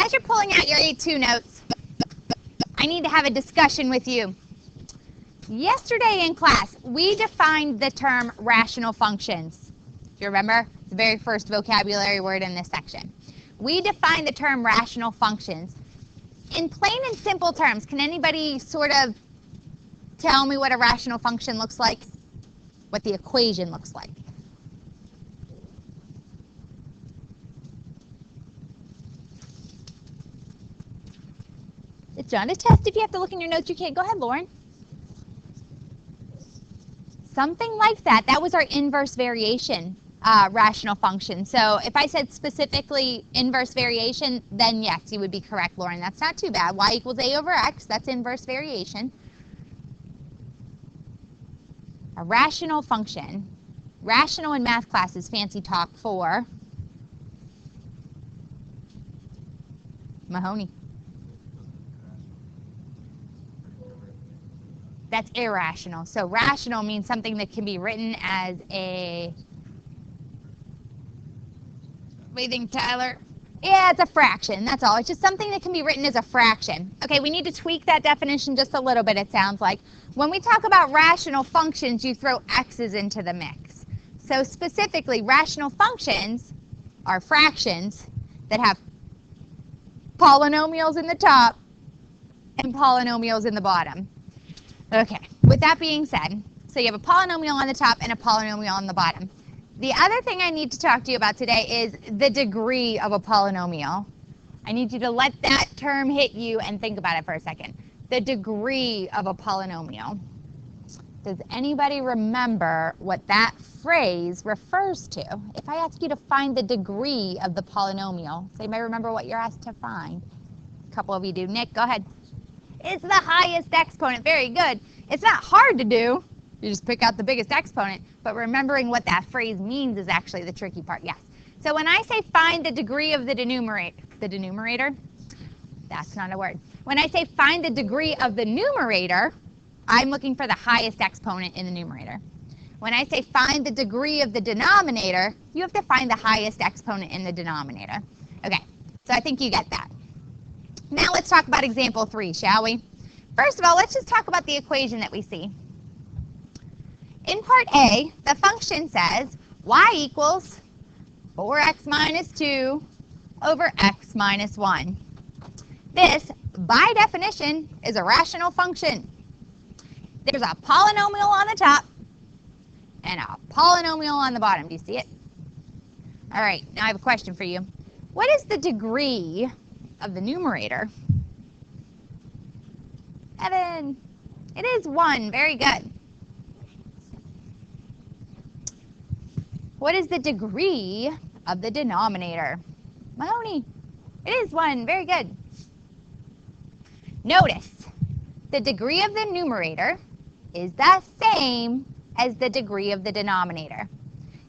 as you're pulling out your A2 notes, I need to have a discussion with you. Yesterday in class, we defined the term rational functions. Do you remember? It's the very first vocabulary word in this section. We defined the term rational functions. In plain and simple terms, can anybody sort of tell me what a rational function looks like? What the equation looks like? It's not a test. If you have to look in your notes, you can't. Go ahead, Lauren. Something like that. That was our inverse variation rational function. So if I said specifically inverse variation, then yes, you would be correct, Lauren. That's not too bad. Y equals A over X. That's inverse variation. A rational function. Rational in math class is fancy talk for Mahoney. That's irrational. So rational means something that can be written as a, what do you think, Tyler? Yeah, it's a fraction. That's all. It's just something that can be written as a fraction. Okay, we need to tweak that definition just a little bit, it sounds like. When we talk about rational functions, you throw x's into the mix. So specifically, rational functions are fractions that have polynomials in the top and polynomials in the bottom. Okay, with that being said, so you have a polynomial on the top and a polynomial on the bottom. The other thing I need to talk to you about today is the degree of a polynomial. I need you to let that term hit you and think about it for a second. The degree of a polynomial. Does anybody remember what that phrase refers to? If I ask you to find the degree of the polynomial, does anybody remember what you're asked to find? A couple of you do. Nick, go ahead. It's the highest exponent. Very good. It's not hard to do. You just pick out the biggest exponent. But remembering what that phrase means is actually the tricky part. Yes. So when I say find the degree of the numerator, that's not a word. When I say find the degree of the numerator, I'm looking for the highest exponent in the numerator. When I say find the degree of the denominator, you have to find the highest exponent in the denominator. Okay. So I think you get that. Now let's talk about example 3, shall we? First of all, let's just talk about the equation that we see. In part A, the function says y equals 4x minus 2 over x minus 1. This, by definition, is a rational function. There's a polynomial on the top and a polynomial on the bottom. Do you see it? All right, now I have a question for you. What is the degree of the numerator? Evan, it is 1. Very good. What is the degree of the denominator? Mahoney, it is 1. Very good. Notice, the degree of the numerator is the same as the degree of the denominator.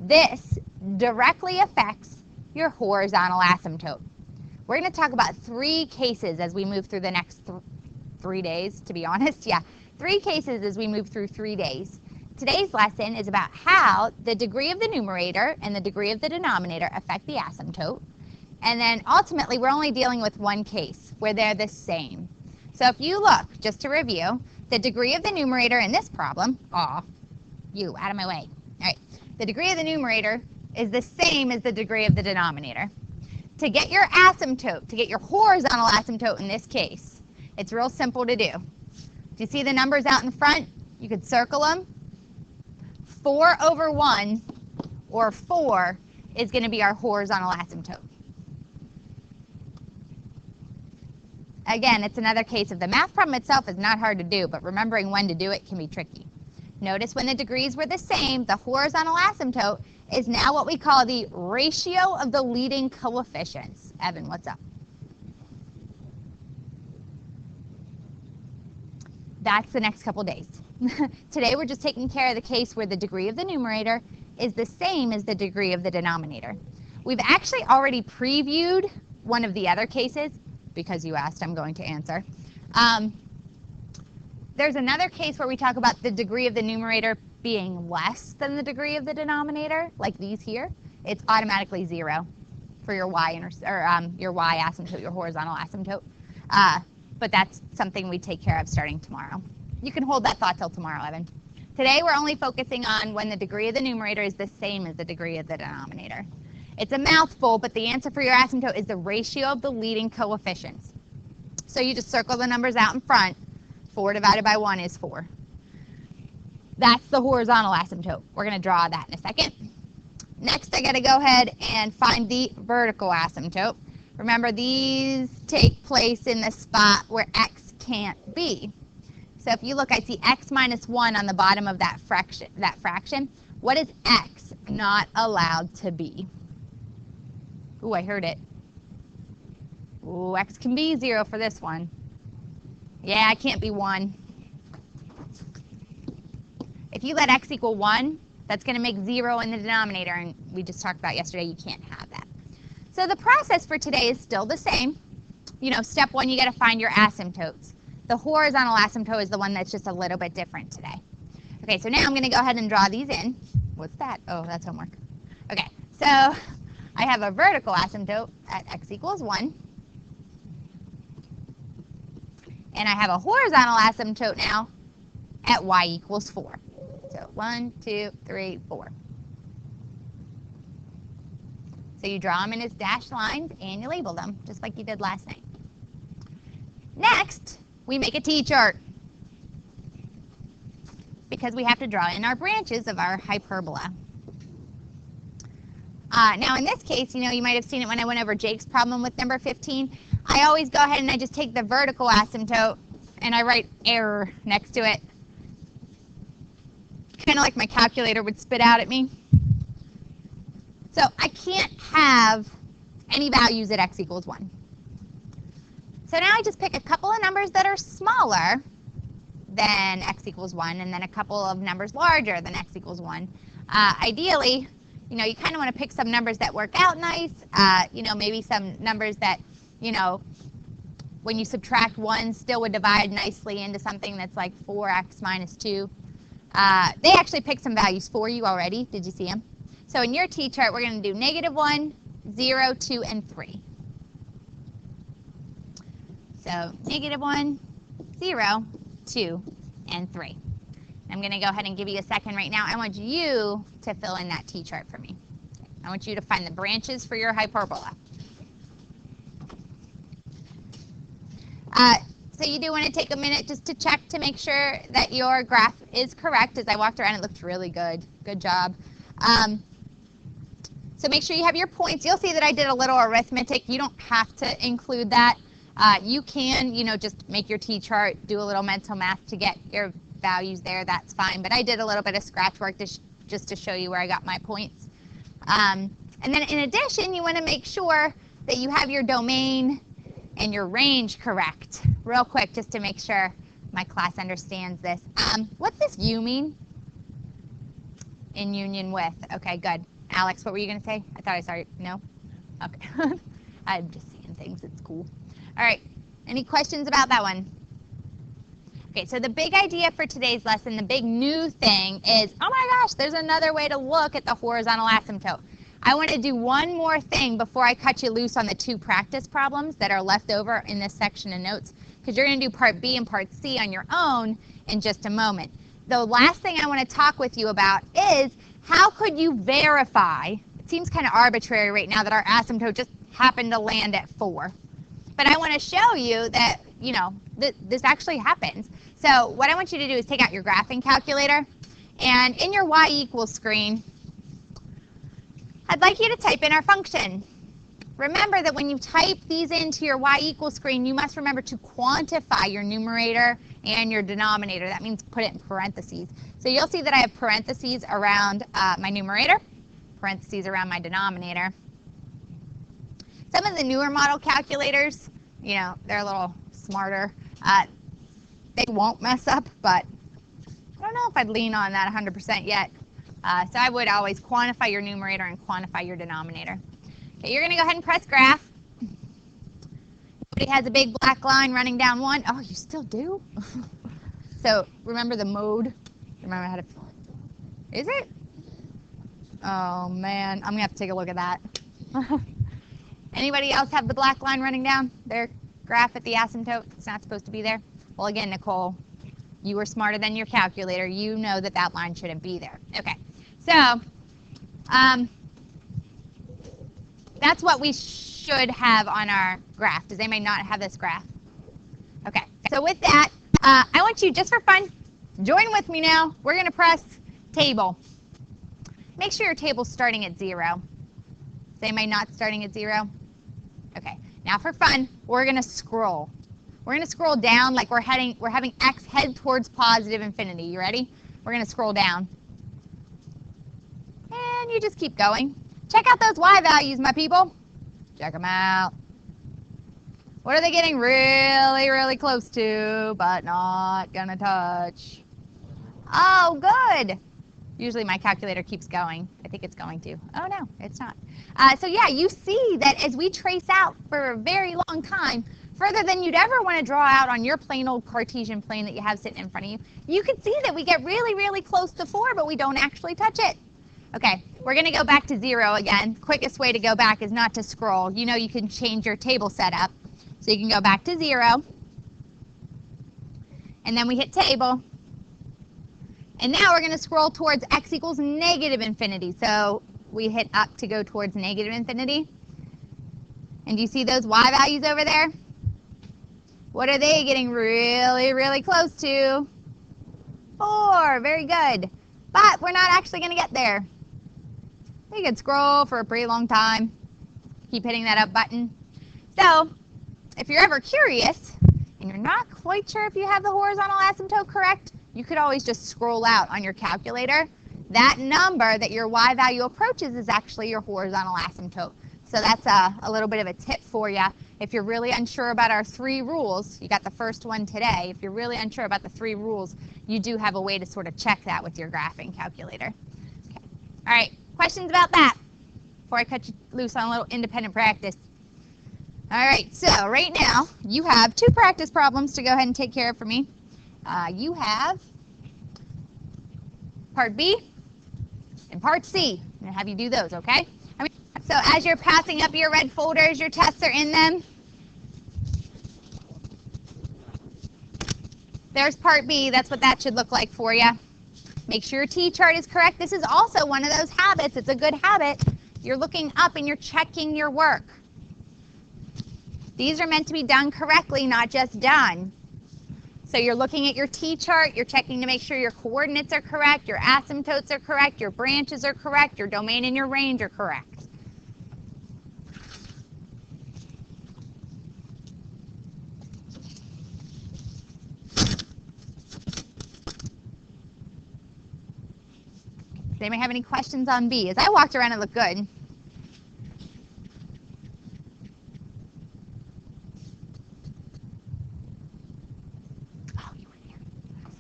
This directly affects your horizontal asymptote. We're going to talk about 3 cases as we move through the next 3 days, to be honest. Yeah, 3 cases as we move through 3 days. Today's lesson is about how the degree of the numerator and the degree of the denominator affect the asymptote. And then ultimately, we're only dealing with 1 case where they're the same. So if you look, just to review, the degree of the numerator in this problem, you, out of my way. All right, the degree of the numerator is the same as the degree of the denominator. To get your asymptote, to get your horizontal asymptote in this case, it's real simple to do. Do you see the numbers out in front? You could circle them. 4 over 1, or 4, is going to be our horizontal asymptote. Again, it's another case of the math problem itself is not hard to do, but remembering when to do it can be tricky. Notice when the degrees were the same, the horizontal asymptote is now what we call the ratio of the leading coefficients. Evan, what's up? That's the next couple days. Today we're just taking care of the case where the degree of the numerator is the same as the degree of the denominator. We've actually already previewed one of the other cases. Because you asked, I'm going to answer. There's another case where we talk about the degree of the numerator being less than the degree of the denominator, like these here. It's automatically 0. for your y your y asymptote, your horizontal asymptote. But that's something we take care of starting tomorrow. You can hold that thought till tomorrow, Evan. Today we're only focusing on when the degree of the numerator is the same as the degree of the denominator. It's a mouthful, but the answer for your asymptote is the ratio of the leading coefficients. So you just circle the numbers out in front. 4 divided by 1 is 4. That's the horizontal asymptote. We're going to draw that in a second. Next, I got to go ahead and find the vertical asymptote. Remember, these take place in the spot where x can't be. So if you look, I see x minus 1 on the bottom of that fraction. What is x not allowed to be? Ooh, I heard it. Ooh, x can be 0 for this one. Yeah, I can't be 1. If you let x equal 1, that's going to make 0 in the denominator, and we just talked about yesterday you can't have that. So the process for today is still the same. You know, step 1, you got to find your asymptotes. The horizontal asymptote is the one that's just a little bit different today. Okay, so now I'm going to go ahead and draw these in. What's that? Oh, that's homework. Okay, so I have a vertical asymptote at x equals 1. And I have a horizontal asymptote now at y equals 4. So 1, 2, 3, 4. So you draw them in as dashed lines and you label them, just like you did last night. Next, we make a t-chart, because we have to draw in our branches of our hyperbola. Now in this case, you know, you might have seen it when I went over Jake's problem with number 15. I always go ahead and I just take the vertical asymptote and I write error next to it. Kind of like my calculator would spit out at me. So I can't have any values at x equals 1. So now I just pick a couple of numbers that are smaller than x equals 1 and then a couple of numbers larger than x equals 1. Ideally, you know, you kind of want to pick some numbers that work out nice, you know, maybe some numbers that, you know, when you subtract 1 still would divide nicely into something that's like 4x minus 2. They actually picked some values for you already. Did you see them? So in your t-chart, we're going to do -1, 0, 2, and 3. So -1, 0, 2, and 3. I'm going to go ahead and give you a second right now. I want you to fill in that t-chart for me. I want you to find the branches for your hyperbola. So you do want to take a minute just to check to make sure that your graph is correct. As I walked around, it looked really good. Good job. So make sure you have your points. You'll see that I did a little arithmetic. You don't have to include that. You can, you know, just make your t-chart, do a little mental math to get your values there. That's fine. But I did a little bit of scratch work just to show you where I got my points. And then in addition, you want to make sure that you have your domain and your range correct. Real quick, just to make sure my class understands this. What's this U mean? In union with. Okay, good. Alex, what were you going to say? I thought I saw you. No? Okay. I'm just seeing things. It's cool. All right. Any questions about that one? Okay, so the big idea for today's lesson, the big new thing is, oh my gosh, there's another way to look at the horizontal asymptote. I want to do one more thing before I cut you loose on the 2 practice problems that are left over in this section of notes, because you're going to do part B and part C on your own in just a moment. The last thing I want to talk with you about is how could you verify, it seems kind of arbitrary right now that our asymptote just happened to land at 4. But I want to show you that, you know, this actually happens. So what I want you to do is take out your graphing calculator, and in your y equals screen, I'd like you to type in our function. Remember that when you type these into your y equals screen, you must remember to quantify your numerator and your denominator. That means put it in parentheses. So you'll see that I have parentheses around my numerator, parentheses around my denominator. Some of the newer model calculators, you know, they're a little smarter. They won't mess up, but I don't know if I'd lean on that 100% yet. So I would always quantify your numerator and quantify your denominator. Okay, you're going to go ahead and press graph. It has a big black line running down 1. Oh, you still do? So remember the mode? Remember how to... Is it? Oh, man. I'm going to have to take a look at that. Anybody else have the black line running down their graph at the asymptote? It's not supposed to be there. Well, again, Nicole, you were smarter than your calculator. You know that that line shouldn't be there. Okay, so that's what we should have on our graph. Does anybody not have this graph? Okay, so with that, I want you, just for fun, join with me now. We're going to press table. Make sure your table's starting at 0. Is anybody not starting at 0? Okay, now for fun, we're going to scroll. We're going to scroll down like we're having x head towards positive infinity. You ready? We're going to scroll down. And you just keep going. Check out those y values, my people. Check them out. What are they getting really, really close to, but not going to touch? Oh, good. Usually my calculator keeps going. I think it's going to. Oh, no, it's not. So, yeah, you see that as we trace out for a very long time, further than you'd ever want to draw out on your plain old Cartesian plane that you have sitting in front of you, you can see that we get really, really close to 4, but we don't actually touch it. Okay, we're going to go back to 0 again. Quickest way to go back is not to scroll. You know you can change your table setup. So you can go back to 0. And then we hit table. And now we're going to scroll towards x equals negative infinity. So we hit up to go towards negative infinity. And do you see those y values over there? What are they getting really, really close to? 4. Very good. But we're not actually going to get there. You could scroll for a pretty long time. Keep hitting that up button. So if you're ever curious and you're not quite sure if you have the horizontal asymptote correct, you could always just scroll out on your calculator. That number that your y value approaches is actually your horizontal asymptote. So that's a little bit of a tip for you. If you're really unsure about our 3 rules, you got the first one today. If you're really unsure about the 3 rules, you do have a way to sort of check that with your graphing calculator. Okay. All right, questions about that before I cut you loose on a little independent practice? All right, so right now you have 2 practice problems to go ahead and take care of for me. You have part B and part C. I'm going to have you do those, okay? So as you're passing up your red folders, your tests are in them. There's part B. That's what that should look like for you. Make sure your T-chart is correct. This is also one of those habits. It's a good habit. You're looking up and you're checking your work. These are meant to be done correctly, not just done. So you're looking at your T-chart, you're checking to make sure your coordinates are correct, your asymptotes are correct, your branches are correct, your domain and your range are correct. Does anybody have any questions on B? As I walked around, it looked good. Oh, you were here.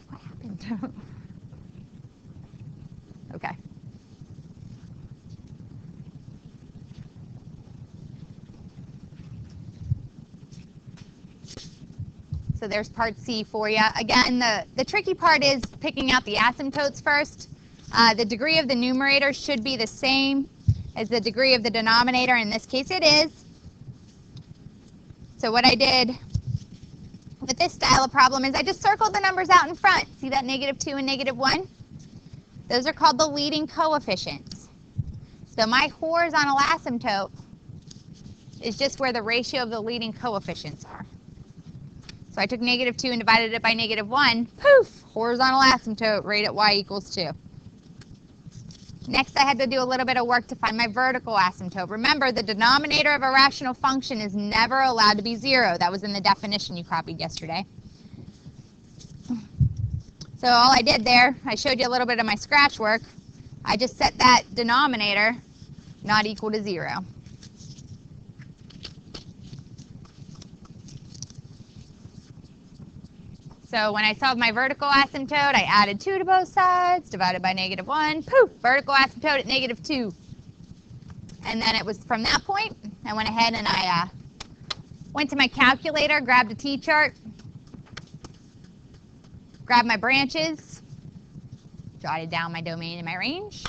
What happened? Okay. So there's part C for you. Again, the tricky part is picking out the asymptotes first. The degree of the numerator should be the same as the degree of the denominator. In this case, it is. So what I did with this style of problem is I just circled the numbers out in front. See that -2 and -1? Those are called the leading coefficients. So my horizontal asymptote is just where the ratio of the leading coefficients are. So I took -2 and divided it by -1. Poof! Horizontal asymptote right at y equals 2. Next, I had to do a little bit of work to find my vertical asymptote. Remember, the denominator of a rational function is never allowed to be 0. That was in the definition you copied yesterday. So all I did there, I showed you a little bit of my scratch work. I just set that denominator not equal to 0. So when I solved my vertical asymptote, I added 2 to both sides, divided by -1. Poof! Vertical asymptote at -2. And then it was from that point, I went ahead and I went to my calculator, grabbed a T-chart, grabbed my branches, jotted down my domain and my range.